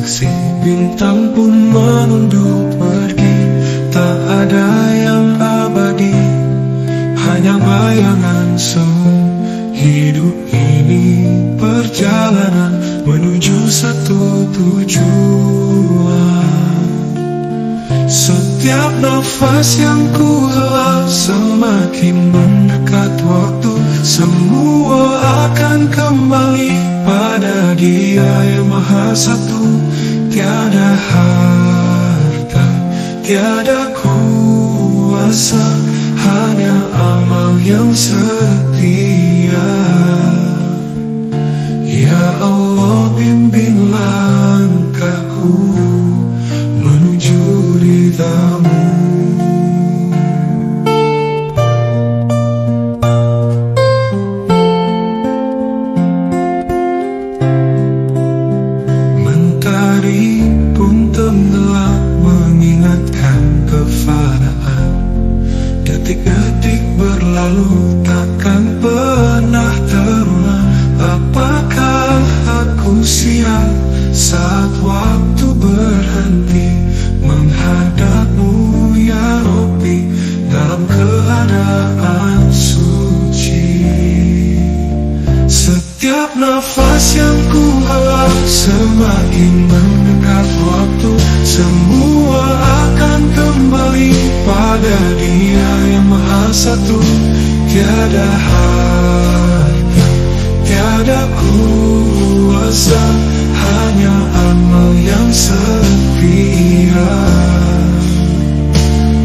saksi, bintang pun menunduk pergi. Tak ada yang abadi, hanya bayangan semu. Hidup ini perjalanan menuju satu tujuan. Setiap nafas yang ku hela semakin mendekat waktu. Semua akan kembali pada Dia yang Maha Satu. Tiada harta, tiada kuasa, hanya amal yang setia. Ya Allah, bimbing langkahku menuju ridha-Mu. Mentari pun tenggelam mengingatkan kefanaan. Detik-detik berlalu takkan pernah terulang. Apakah aku siap saat waktu berhenti menghadap-Mu ya Rabbi dalam keadaan suci? Setiap nafas yang ku hela semakin mendekat waktu. Semua akan kembali pada Dia yang Maha Satu. Tiada harta, tiada kuasa, hanya amal yang setia.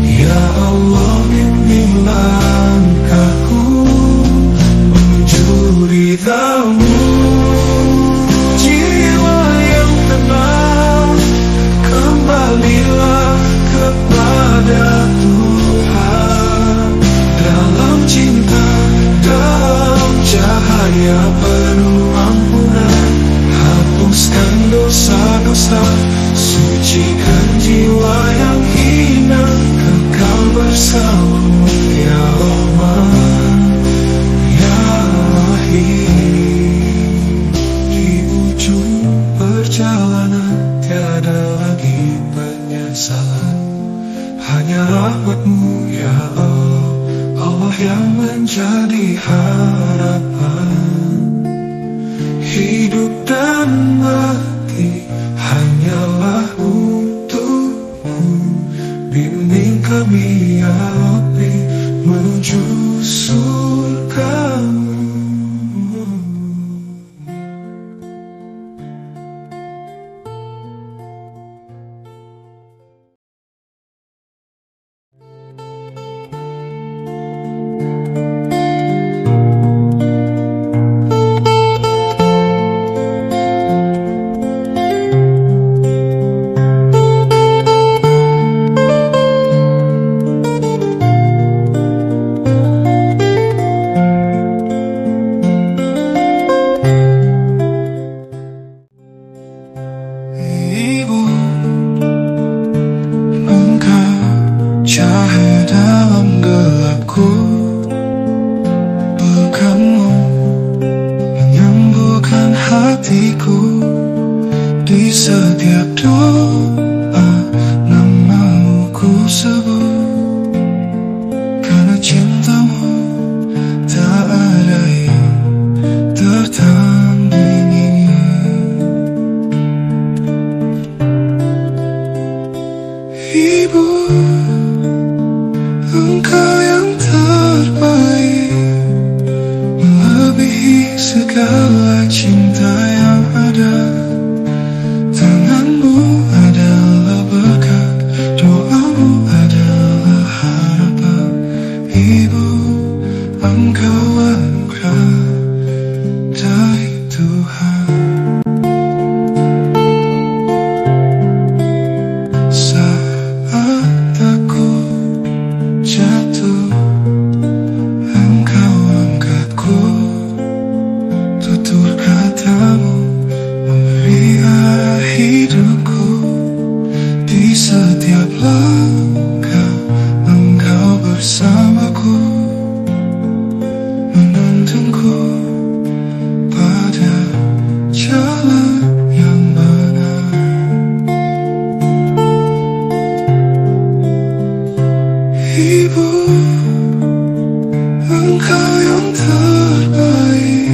Ya Allah, bimbing langkahku menuju ridha-Mu. Jiwa yang tenang, kembalilah kepada Tuhan. Dalam cinta, dalam cahaya penuh ampunan. Hapuskan dosa-dosa, sucikan jiwa yang hina. Kekal bersama-Mu ya Rahman, ya Rahim. Di ujung perjalanan tiada lagi penyesalan, hanya rahmat-Mu ya Allah, Allah yang menjadi harapan. Hidup dan mati hanyalah untuk-Mu. Bimbing kami ya Rabbi menuju surga-Mu. Di setiap doa nama-Mu ku sebut, karena cinta-Mu tak ada yang tertandingi. Ibu, Engkau yang terbaik, melebihi segala cinta yang ada. Tangan-Mu adalah berkat, doa-Mu adalah harapan. Ibu, Engkau anugerah dari Tuhan. Saat aku jatuh, Engkau angkatku. Tutur kata-Mu memberi arah hidupku. Di setiap langkah Engkau bersamaku, menuntunku pada jalan yang benar. Ibu, Engkau yang terbaik,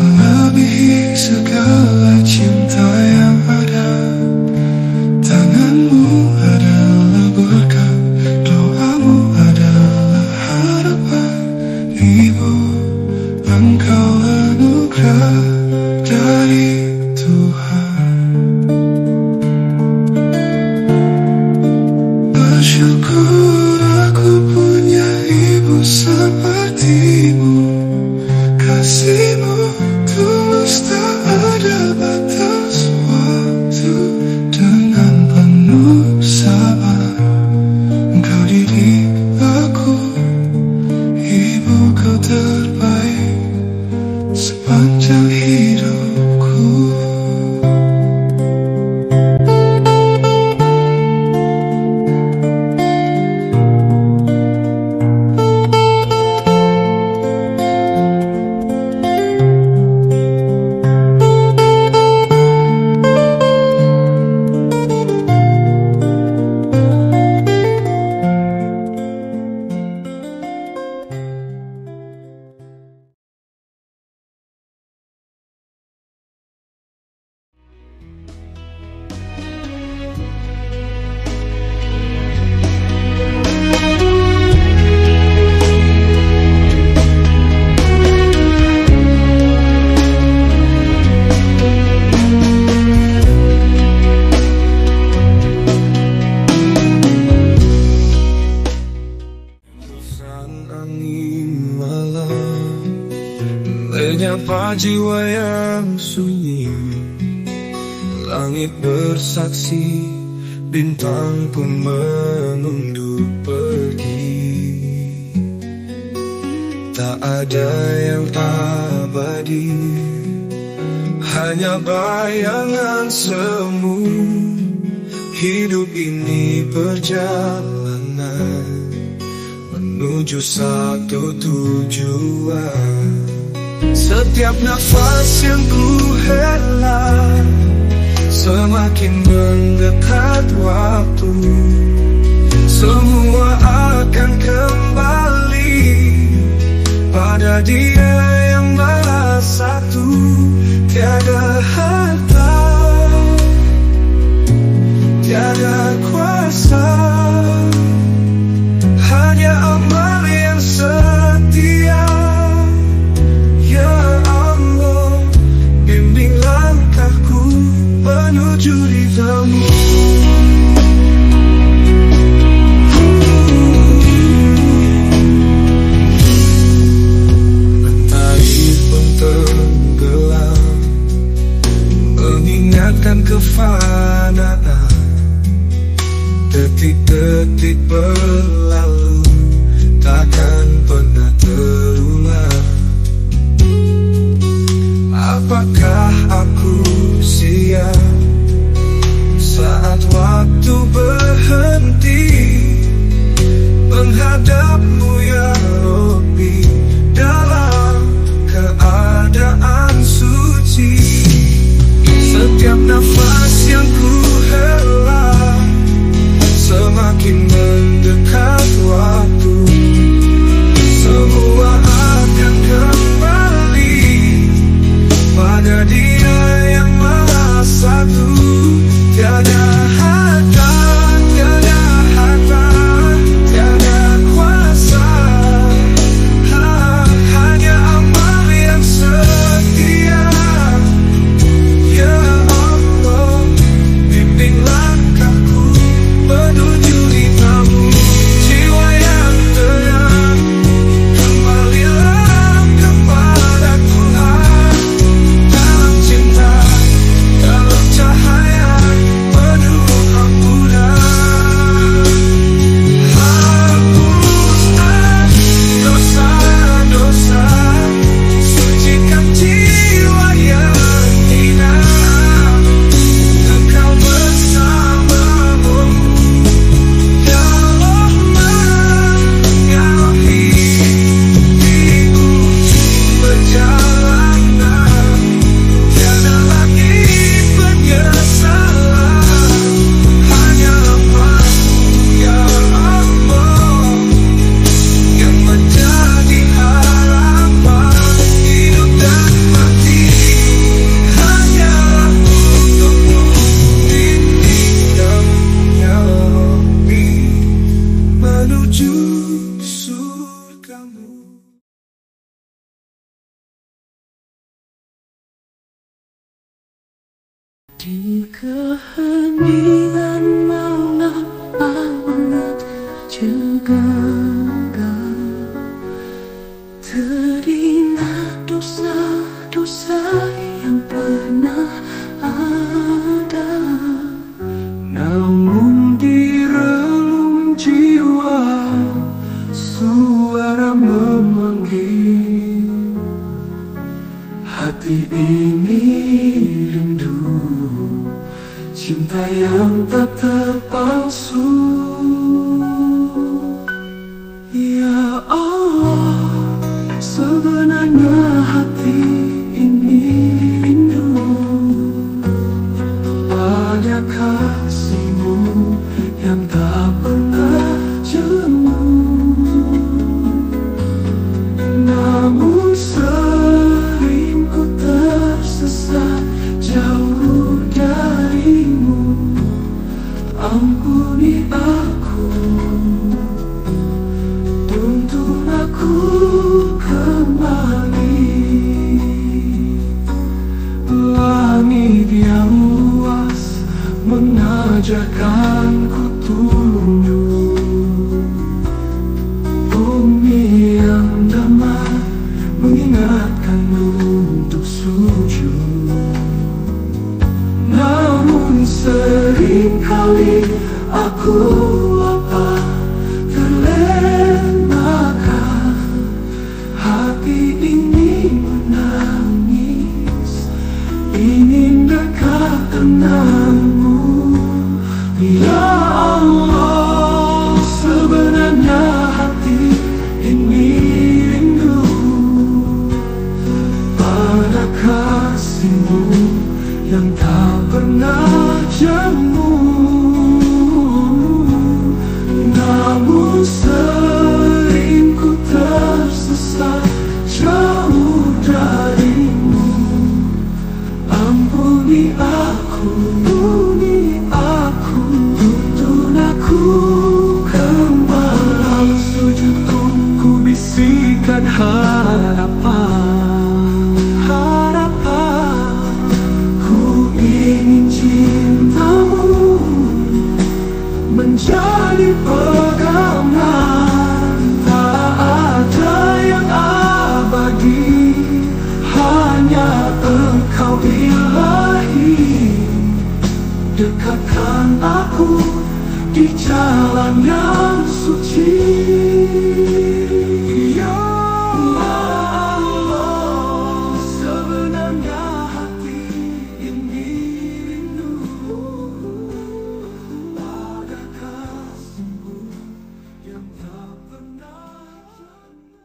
melebihi segala cinta yang ada. Tanganmu adalah berkat, doamu adalah harapan. Ibu, Engkau anugerah dari Tuhan. Bersyukur aku punya ibu sepertimu. Kasihmu tulus tak ada batas waktu. Dengan penuh sabar Engkau didik aku. Ibu, kau terbaik sepanjang hidupku. Angin malam menyapa jiwa yang sunyi. Langit bersaksi, bintang pun menunduk pergi. Tak ada yang abadi, hanya bayangan semu. Hidup ini perjalanan menuju satu tujuan. Setiap nafas yang ku hela, semakin mendekat waktu. Semua akan kembali pada Dia yang Maha Satu. Tiada harta, tiada kuasa, hanya amal yang setia. Ya Allah, bimbing langkahku menuju ridhamu. menuju surgamu. Di keheningan malam banget juga teringat dosa-dosa yang pernah ada. Namun di relung jiwa suara memanggil, hati ini rindu cinta yang tak terpalsu. Ya Allah, sebenarnya hati ini rindu pada kasihmu yang tak pernah jemu. Namun sering ku tersesat jauh darimu. Ampuni aku, tuntun aku kembali. Langit yang luas mengajarkanku tunduk, bumi yang damai mengingatkan untuk sujud. Namun seringkali aku lupa terlena, hati ini menangis, ingin dekat denganmu. Ya Allah, sebenarnya hati ini rindu pada kasihmu yang tak pernah jemu. Namun sering ku tersesat jauh darimu. Ampuni aku, tuntun aku kembali. Sujudku ku bisikan harapan, ku ingin cintamu menjadi pegangan. Tak ada yang abadi, hanya Engkau Ilahi. Dekatkan aku di jalan yang suci. Ya Allah, sebenarnya hati ini rindu pada kasihmu yang tak pernah jemu.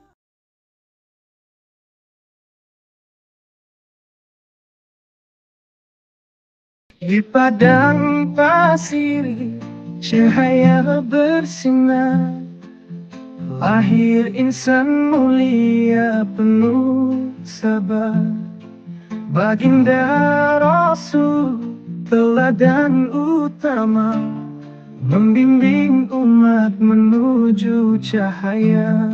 Di padang pasir cahaya bersinar, lahir insan mulia penuh sabar. Baginda Rasul teladan utama, membimbing umat menuju cahaya.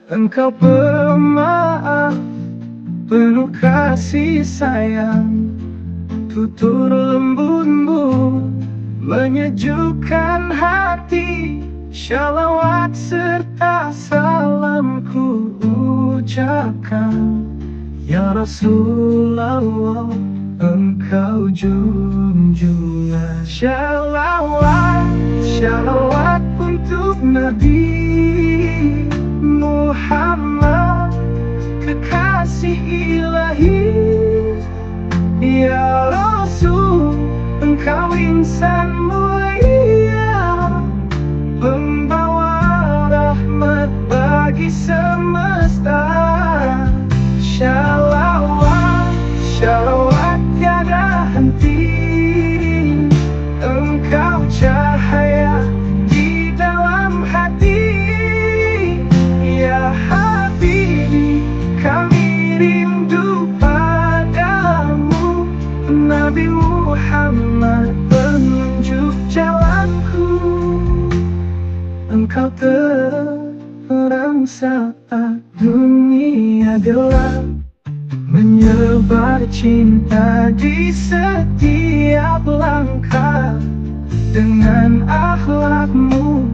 Engkau pemaaf, penuh kasih sayang, tutur lembutmu menyejukkan hati. Shalawat serta salamku ucapkan, ya Rasulullah, Engkau junjungan. Shalawat, shalawat untuk Nabi Muhammad, kekasih Ilahi. Ya Rasul, Engkau insan mulia, pembawa rahmat bagi semesta. Shalawat, shalawat tiada henti, Engkau cahaya di dalam hati. Ya Habibi, kami rindu padamu. Nabi Muhammad penunjuk jalanku. Engkau terang saat dunia gelap, menyebar cinta di setiap langkah. Dengan akhlakmu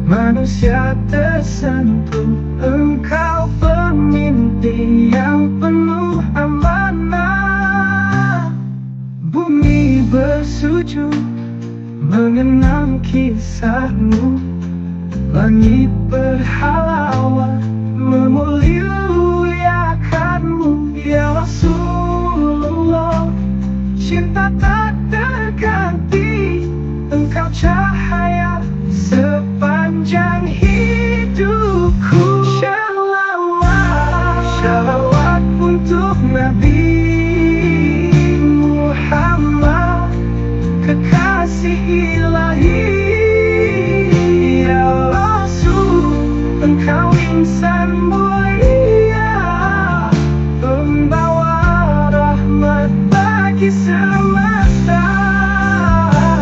manusia tersentuh. Engkau pemimpin yang penuh amanah. Bumi bersujud mengenang kisahmu. Langit berhalawat memuliakanmu, ya Rasulullah. Cinta tak terganti, engkau cahaya sepanjang hidupku. Shalawat, shalawat untuk Nabi Muhammad, kekasih ilahi. Ya Rasul, engkau insan mulia, pembawa rahmat bagi semesta.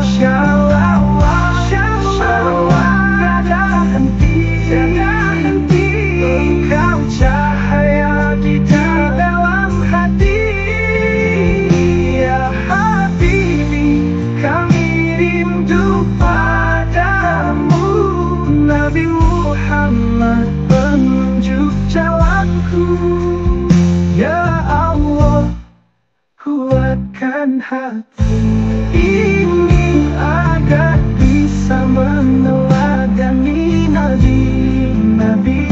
Shalawat, shalawat, tiada henti, engkau cahaya di dalam hati. Ya Habibi, kami rindu padamu. Nabi Muhammad penunjuk jalanku. Ya Allah, kuatkan hati ini agar bisa meneladani Nabi.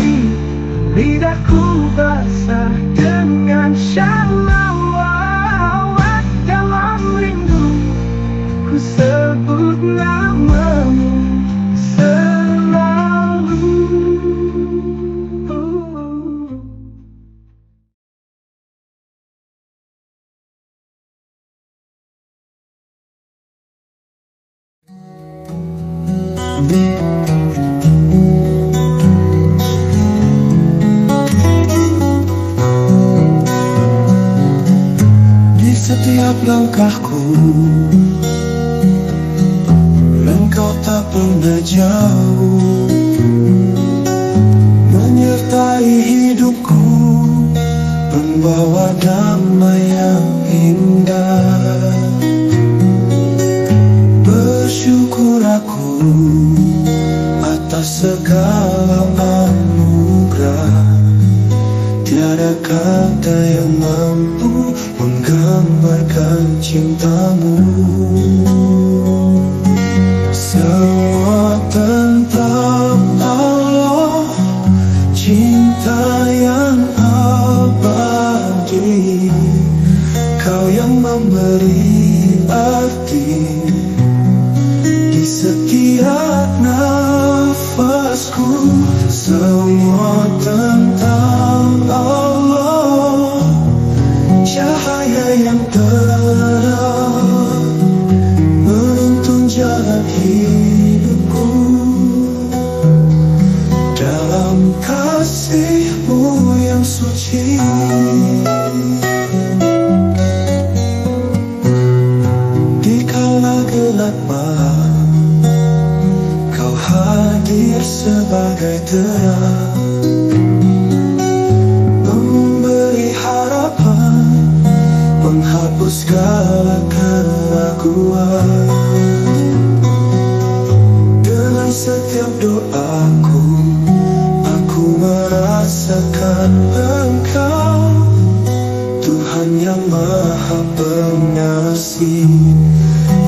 Lidahku basah dengan shalawat, dalam rindu ku sebut namamu selalu. Di setiap langkahku, engkau tak pernah jauh, menyertai hidupku, membawa damai yang indah. Bersyukur aku atas segala anugerah. Tiada kata yang mampu menggambarkan cintamu. Semua tentang Allah, cinta yang abadi. Kau yang memberi arti di setiap nafasku. Semua tentang Allah, cahaya yang terang menuntun jalan hidupku. Dalam kasih-Mu yang suci, di kala gelap malam, Kau hadir sebagai terang, memberi harapan, menghapus segala keraguan. Dengan setiap doaku, aku merasakan Engkau, Tuhan yang Maha Pengasih,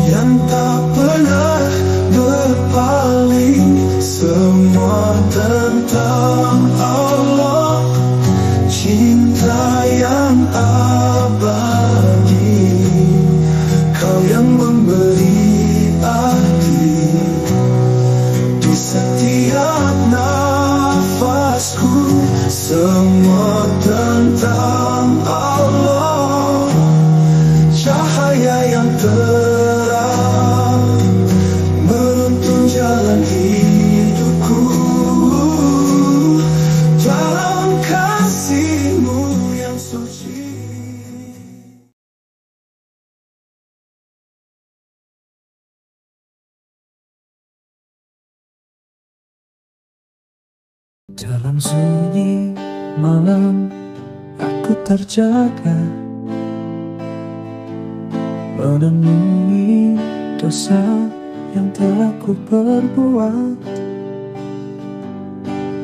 yang tak pernah berpaling. Semua tentang Allah, cinta yang abadi. Kau yang memberi arti di setiap nafasku. Semua tentang Allah, cahaya yang terang menuntun jalan hidupku. Dalam sunyi malam aku terjaga, menemui dosa yang telah ku perbuat.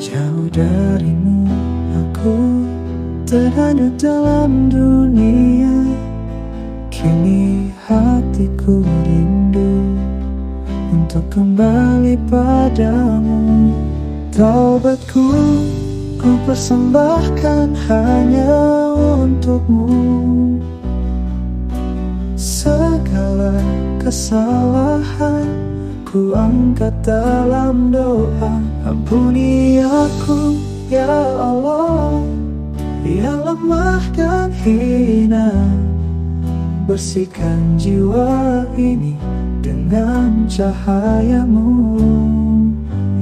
Jauh darimu aku terhanyut dalam dunia. Kini hatiku rindu untuk kembali padamu. Taubatku ku persembahkan hanya untukmu. Segala kesalahan ku angkat dalam doa. Ampuni aku ya Allah, yang lemah dan hina. Bersihkan jiwa ini dengan cahayamu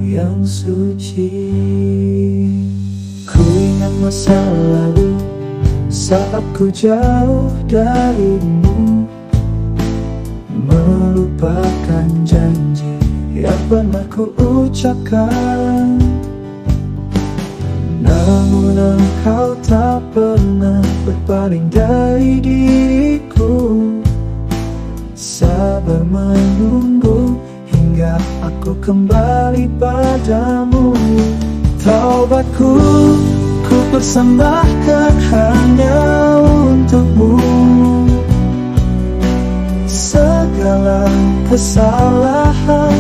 yang suci. Ku ingat masa lalu saat ku jauh darimu, melupakan janji yang pernah ku ucapkan. Namun engkau tak pernah berpaling dari diriku. Sabar menunggu hingga aku kembali padamu. Taubatku ku persembahkan hanya untukmu. Segala kesalahan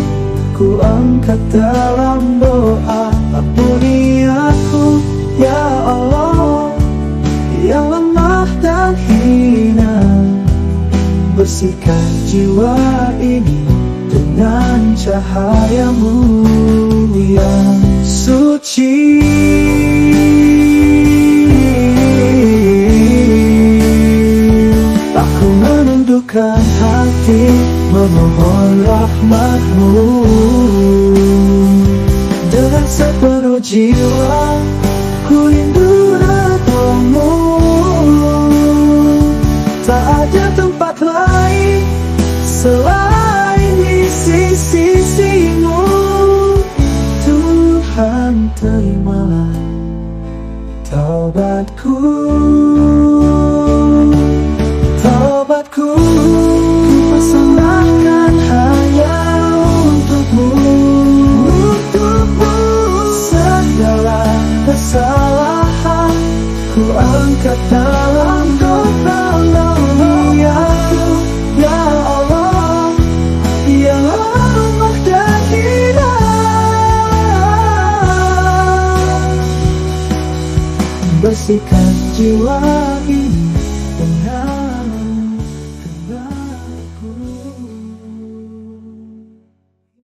ku angkat dalam doa. Ampuni aku ya Allah, yang lemah dan hina. Bersihkan jiwa ini dengan cahayamu yang suci. Aku menundukkan hati memohon rahmatmu. Dengan sepenuh jiwa ku rindu redamu. Tak ada tempat lain selain di sisimu. Tuhan, terimalah taubatku. Taubatku ku persembahkan hanya untukmu. Segala kesalahan ku angkat dalam doa. Ya Allah, yang lemah dan hina. Bersihkan jiwa ini